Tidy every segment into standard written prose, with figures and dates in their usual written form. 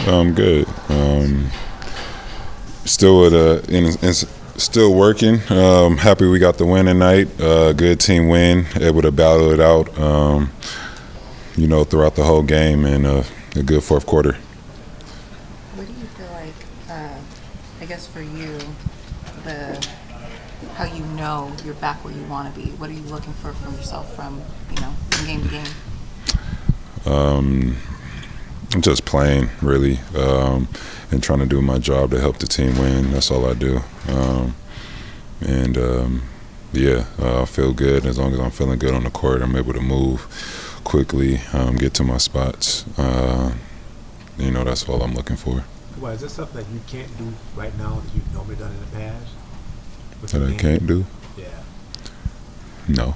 Good. Still still working. Happy we got the win tonight. Good team win. Able to battle it out. Throughout the whole game, and a good fourth quarter. What do you feel like? I guess for you, how you know you're back where you want to be. What are you looking for from yourself from game to game? I'm just playing, really, and trying to do my job to help the team win. That's all I do. I feel good. As long as I'm feeling good on the court, I'm able to move quickly, get to my spots. That's all I'm looking for. Well, is there something that you can't do right now that you've normally done in the past? That I can't do? Yeah. No.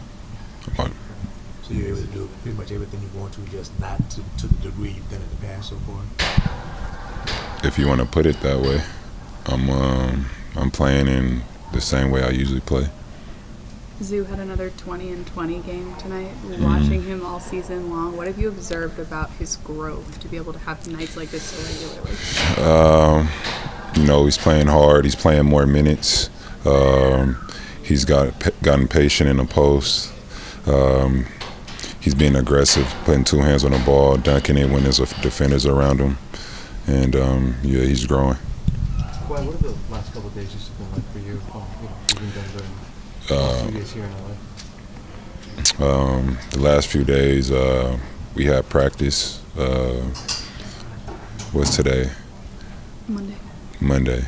So you're able to do pretty much everything you want to, just not to the degree you've done in the past so far? If you want to put it that way, I'm playing in the same way I usually play. Zoo had another 20-20 game tonight. Watching him all season long, what have you observed about his growth to be able to have nights like this so regularly? He's playing hard. He's playing more minutes. He's gotten patient in the post. He's being aggressive, putting two hands on the ball, dunking it when there's defenders around him. And, he's growing. Well, what have the last couple of days just been like for you? Even Denver and years here in LA? The last few days, we had practice. What's today? Monday.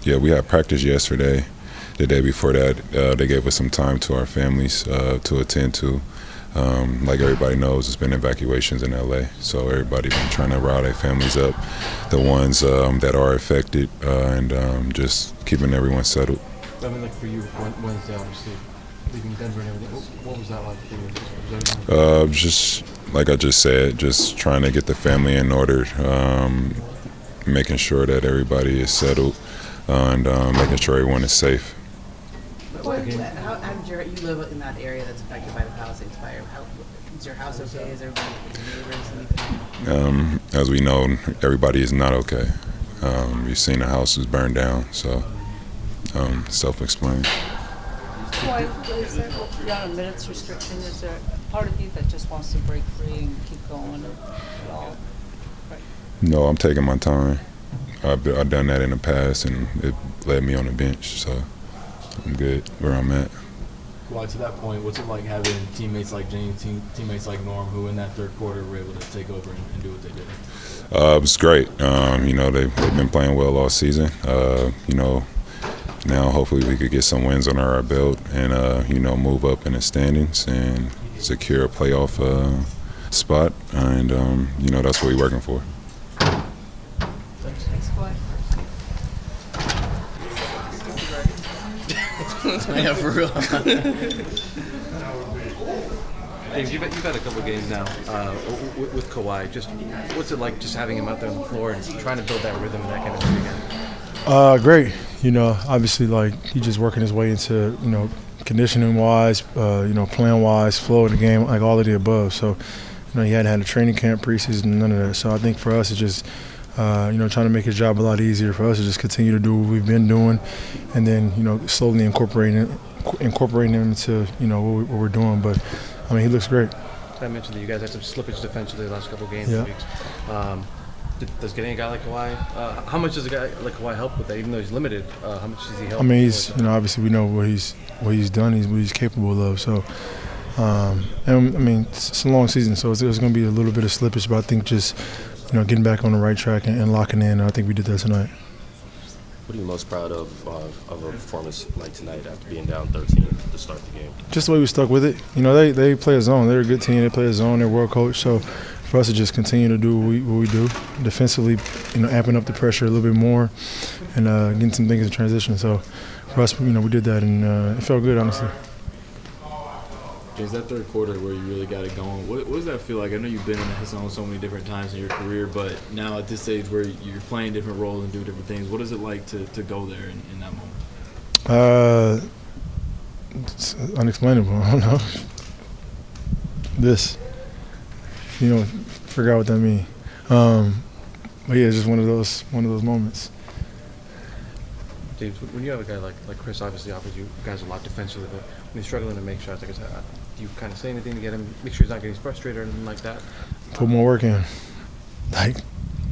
We had practice yesterday. The day before that, they gave us some time to our families to attend to. Like everybody knows, it's been evacuations in LA, so everybody been trying to rile their families up, the ones that are affected, and just keeping everyone settled. I mean, like for you, Wednesday, obviously, leaving Denver and everything, what was that like for you? Just like I just said, just trying to get the family in order, making sure that everybody is settled, and making sure everyone is safe. You live in that area that's affected by the Palisades fire. Is your house okay? Is everybody, neighbors, as we know, everybody is not okay. You've seen the houses burned down, so self-explained. Why is there beyond a minutes restriction? Is there part of you that just wants to break free and keep going at all? Right. No, I'm taking my time. I've done that in the past, and it led me on the bench, so I'm good where I'm at. Well, to that point, what's it like having teammates like James, teammates like Norm, who in that third quarter were able to take over and do what they did? It was great. They've been playing well all season. Now hopefully we could get some wins under our belt and move up in the standings and secure a playoff spot. And that's what we're working for. Thanks, Kawhi. Yeah, for real. James, you've had a couple of games now with Kawhi. Just what's it like just having him out there on the floor and trying to build that rhythm and that kind of thing again? Great. Obviously, he's just working his way into, conditioning-wise, playing-wise, flow of the game, like all of the above. So, he hadn't had a training camp, preseason, none of that. So I think for us, it's just trying to make his job a lot easier for us to just continue to do what we've been doing, and then slowly incorporating him into what we're doing. But he looks great. I mentioned that you guys had some slippage defensively the last couple of games. Yeah. Weeks. Does getting a guy like Kawhi, how much does a guy like Kawhi help with that? Even though he's limited, how much does he help? He's obviously we know what he's done, what he's capable of. So, it's a long season, so there's going to be a little bit of slippage, but I think just getting back on the right track and locking in. I think we did that tonight. What are you most proud of a performance like tonight after being down 13 to start the game? Just the way we stuck with it. They play a zone. They're a good team. They play a zone. They're well coached. So for us to just continue to do what we do defensively, amping up the pressure a little bit more and getting some things in transition. So for us, we did that, and it felt good, honestly. James, that third quarter where you really got it going, what does that feel like? I know you've been in the zone so many different times in your career, but now at this stage where you're playing different roles and doing different things, what is it like to go there in that moment? It's unexplainable. I don't know. Forgot what that means. But yeah, it's just one of those moments. James, when you have a guy like Chris, obviously offers you guys a lot defensively, but when he's struggling to make shots, like I said, do you kind of say anything to get him, make sure he's not getting frustrated or anything like that? Put more work in. Like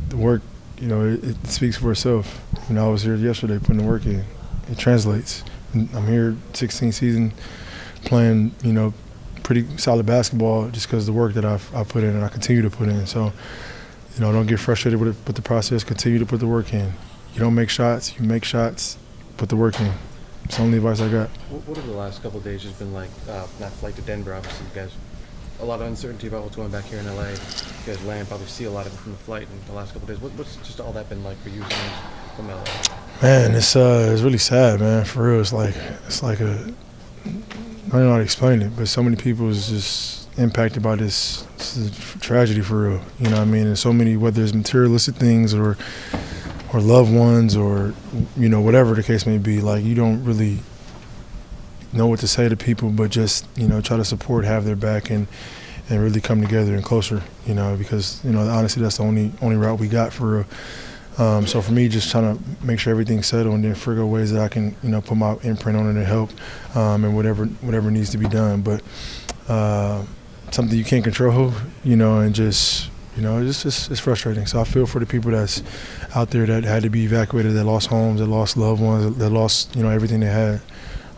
the work, it speaks for itself. I was here yesterday putting the work in. It translates. I'm here 16 season playing, pretty solid basketball just because of the work that I've put in and I continue to put in. So, don't get frustrated with the process. Continue to put the work in. You don't make shots, you make shots, put the work in. It's the only advice I got. What have the last couple of days just been like? That flight to Denver, obviously, you guys, a lot of uncertainty about what's going back here in LA. You guys land, probably see a lot of it from the flight in the last couple of days. What's just all that been like for you from LA? Man, it's really sad, man. For real, it's like a, I don't know how to explain it, but so many people is just impacted by this. It's a tragedy for real. You know what I mean? And so many, whether it's materialistic things or loved ones or, whatever the case may be, like you don't really know what to say to people, but just, try to support, have their back and really come together and closer, because, honestly, that's the only route we got for real. So for me, just trying to make sure everything's settled and then figure out ways that I can, put my imprint on it and help, and whatever needs to be done. But something you can't control, and just, it's frustrating. So I feel for the people that's out there that had to be evacuated, that lost homes, that lost loved ones, that lost, everything they had.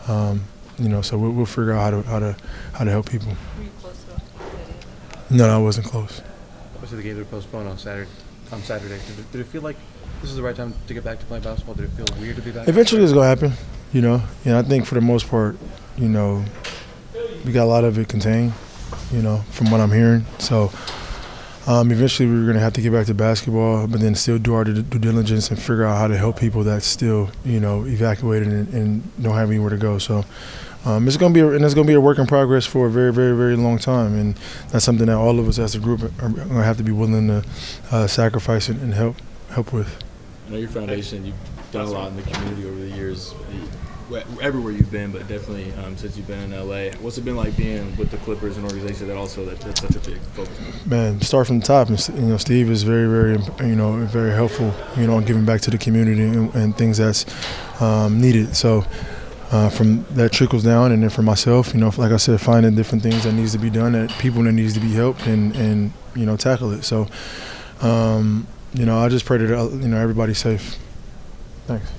So we'll figure out how to help people. Were you close to it? No, I wasn't close. Obviously, the games were postponed on Saturday. Did it feel like this is the right time to get back to playing basketball? Did it feel weird to be back? Eventually it's going to happen, And I think for the most part, we got a lot of it contained, from what I'm hearing. So eventually we're going to have to get back to basketball, but then still do our due diligence and figure out how to help people that's still, evacuated and don't have anywhere to go. So it's going to be a work in progress for a very, very, very long time. And that's something that all of us as a group are going to have to be willing to sacrifice and help with. I know your foundation, you've done a lot in the community over the years, everywhere you've been, but definitely since you've been in LA. What's it been like being with the Clippers, an organization that's such a big focus? Man, start from the top. And, Steve is very, very, very helpful, in giving back to the community and things that's needed. So from that trickles down, and then for myself, like I said, finding different things that needs to be done, that people that needs to be helped, and tackle it. So, I just pray that everybody's safe. Thanks.